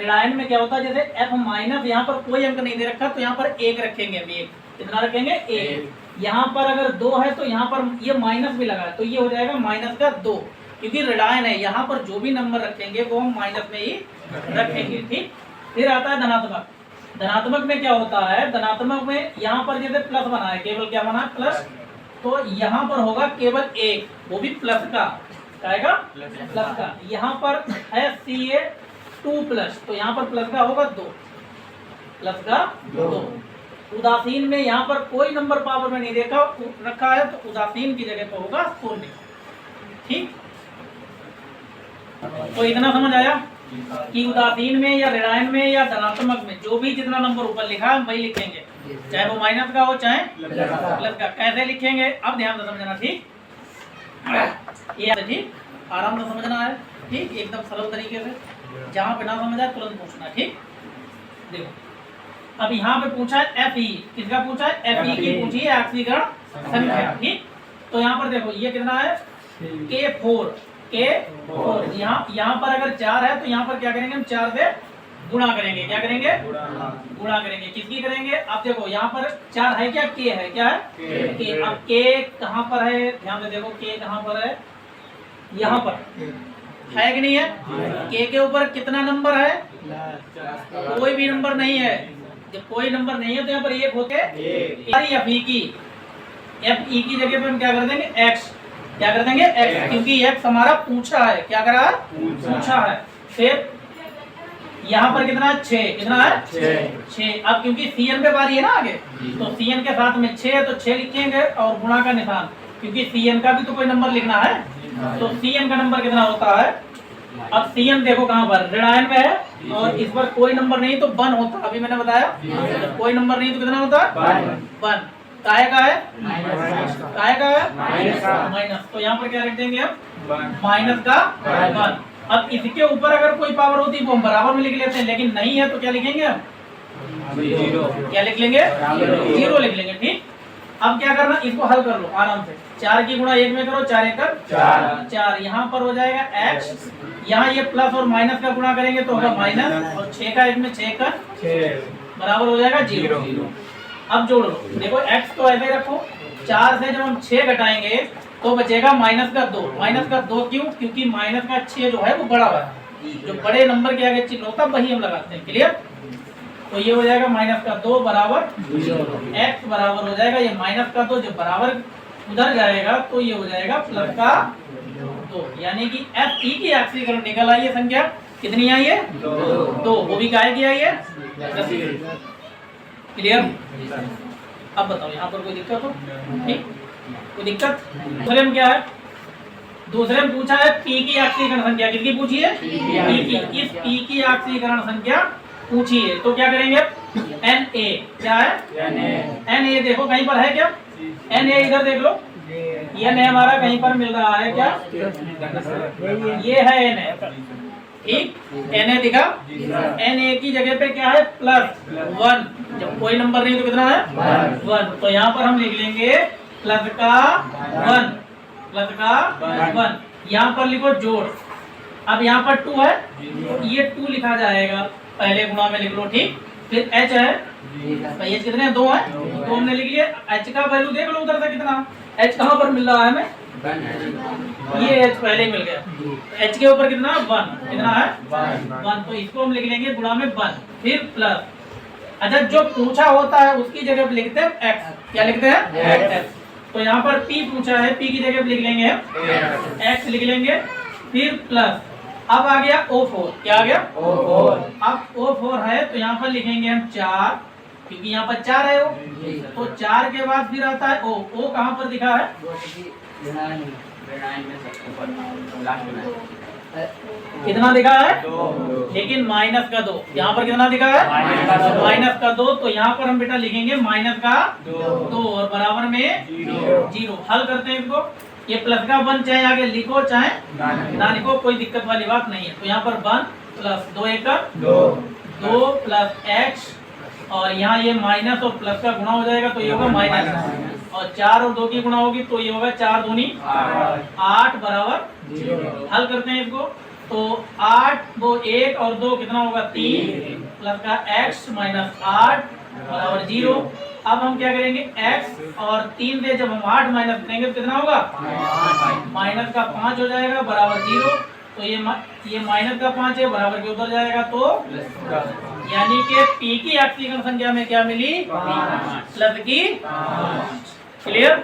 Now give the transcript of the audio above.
ऋणायन में क्या होता है, जैसे f माइनस, यहाँ पर कोई अंक नहीं दे रखा तो यहाँ पर 1 रखेंगे। अभी 1 कितना रखेंगे, 1। यहाँ पर अगर 2 है तो यहाँ पर ये माइनस भी लगा है तो ये हो जाएगा माइनस का 2, क्योंकि ऋणायन है। यहाँ पर जो भी नंबर रखेंगे वो हम माइनस में ही रखेंगे। ठीक, फिर आता है धनात्मक। धनात्मक में क्या होता है, धनात्मक में यहाँ पर जैसे प्लस बना है, केवल क्या बना है, प्लस, तो यहाँ पर होगा केवल 1, वो भी प्लस का, आएगा प्लस का। यहाँ पर है Ca2 प्लस, तो यहाँ पर प्लस का होगा 2, प्लस का 2। उदासीन में यहाँ पर कोई नंबर पावर में नहीं देखा रखा है तो उदासीन की जगह पर होगा 0। ठीक, तो इतना समझ आया कि उदासीन में या ऋणायन में या धनात्मक में जो भी जितना नंबर ऊपर लिखा है वही लिखेंगे, चाहे वो माइनस का हो चाहे प्लस का। कैसे लिखेंगे अब ध्यान से समझना। ठीक, ये ठीक आराम से समझना है। ठीक, एकदम सरल तरीके से, जहाँ पे ना समझ आए तुरंत पूछना। ठीक, देखो अब यहाँ पे पूछा है Fe, किसका पूछा है, Fe की पूछी है ऑक्सीकरण संख्या। ठीक, तो यहाँ पर देखो ये कितना है, K4। यहाँ पर अगर 4 है तो यहाँ पर क्या करेंगे, हम 4 से गुणा करेंगे। क्या करेंगे, गुणा करेंगे। किसकी करेंगे, अब देखो यहाँ पर 4 है क्या, K है, क्या है, K। अब K कहाँ पर है, ध्यान से देखो K कहाँ पर है, यहाँ पर है कि नहीं है। K के ऊपर कितना नंबर है, कोई भी नंबर नहीं है। जब कोई नंबर नहीं है तो यहाँ पर 1 होते Fe की जगह पे हम क्या कर देंगे, X। क्या कर देंगे, X, क्योंकि X हमारा पूछा है। क्या करा है, पूछा है। फिर यहाँ पर कितना है, 6। कितना है, 6। अब क्योंकि Cn पे बारी है ना आगे, तो Cn के साथ में 6 है तो 6 लिखेंगे और गुणा का निशान, क्योंकि Cn का भी तो कोई नंबर लिखना है। तो Cn का नंबर कितना होता है, अब Cn देखो कहाँ पर, ऋणायन में है और इस पर कोई नंबर नहीं तो 1 होता है। अभी मैंने बताया जब कोई नंबर नहीं तो कितना होता है, 1। काय का है, काय का है, माइनस। तो यहाँ पर क्या रख देंगे हम, माइनस का 1। अब इसके ऊपर अगर कोई पावर होती है वो हम बराबर में लिख लेते हैं, लेकिन नहीं है तो क्या लिखेंगे हम, क्या लिख लेंगे, 0 लिख लेंगे। ठीक, अब क्या करना, इसको हल कर लो आराम से। 4 की गुणा 1 में करो, 4 1 4। यहाँ पर हो जाएगा x, यहाँ ये प्लस और माइनस का गुणा करेंगे तो होगा माइनस, और 6 का 1 में 6 का बराबर हो जाएगा 0। अब जोड़ लो, देखो x तो ऐसे रखो, 4 से जब हम 6 घटाएंगे तो बचेगा माइनस का 2। माइनस का 2 क्यों, क्योंकि माइनस का 6 जो है वो बड़ा है, जो बड़े नंबर के आगे चिन्ह होता है वही हम लगाते हैं। क्लियर, तो ये हो जाएगा माइनस का 2 बराबर x बराबर हो जाएगा, ये माइनस का 2 जो बराबर उधर जाएगा तो ये हो जाएगा प्लस का 2, यानी कि Fe की ऑक्सीकरण निकल आई है संख्या। कितनी आई है, 2। वो भी काय की आई है, 10। क्लियर, अब बताओ यहाँ पर कोई दिक्कत हो, ठीक, कोई दिक्कत। दूसरे में क्या है, दूसरे में पूछा है P की ऑक्सीकरण संख्या। किसकी पूछी है, P की। इस P की ऑक्सीकरण संख्या पूछी है तो क्या करेंगे, Na। क्या है, Na देखो कहीं पर है क्या, Na इधर देख लो, ये Na हमारा कहीं पर मिल रहा है क्या, ये है Na। ठीक, Na दिखा, Na की जगह पे क्या है, +1। जब कोई नंबर नहीं तो कितना है, 1। तो यहाँ पर हम लिख लेंगे प्लस का 1, प्लस का 1। यहाँ पर लिखो जोड़। अब यहाँ पर 2 है तो ये 2 लिखा जाएगा, पहले गुणा में लिख लो। ठीक, फिर h है, तो h कितने, 2 है तो हमने लिख लिया। h का वैल्यू देख लो उधर से कितना, h कहाँ पर मिल रहा है हमें, ये h पहले ही मिल गया। h के ऊपर कितना, 1। कितना है, 1। तो इसको हम लिख लेंगे गुणा में 1, फिर प्लस। अच्छा, जो पूछा होता है उसकी जगह पे लिखते हैं x। क्या लिखते हैं, x। तो यहाँ पर p पूछा है, p की जगह पे लिख लेंगे x लिख लेंगे, फिर प्लस। अब आ गया O4। क्या आ गया, O4। अब O4 है तो यहाँ पर लिखेंगे हम 4, क्योंकि यहाँ पर 4 है O। तो 4 के बाद फिर आता है O। O कहाँ पर दिखा है, कितना दिखा है, लेकिन माइनस का 2। यहाँ पर कितना दिखा है, माइनस का 2। तो यहाँ पर हम बेटा लिखेंगे माइनस का 2 और बराबर में 0। हल करते हैं इसको। ये प्लस का 1 चाहे आगे लिखो चाहे ना लिखो, कोई दिक्कत वाली बात नहीं है। तो यहाँ पर 1 प्लस 2 1 2 प्लस x, और यहाँ ये माइनस और प्लस का गुणा हो जाएगा तो ये होगा माइनस, और 4 और 2 की गुणा होगी तो ये होगा 4 दूनी 8 बराबर 0। हल करते हैं इसको। तो 8 वो 1 और 2 कितना होगा 3 प्लस का x माइनस 8 बराबर 0। अब हम क्या करेंगे x और 3 से जब हम 8 माइनस करेंगे तो कितना होगा माइनस का 5 हो जाएगा बराबर 0। तो ये माइनस का 5 है बराबर के उधर जाएगा तो यानी कि p की ऑक्सीजन संख्या में क्या मिली प्लस की। क्लियर।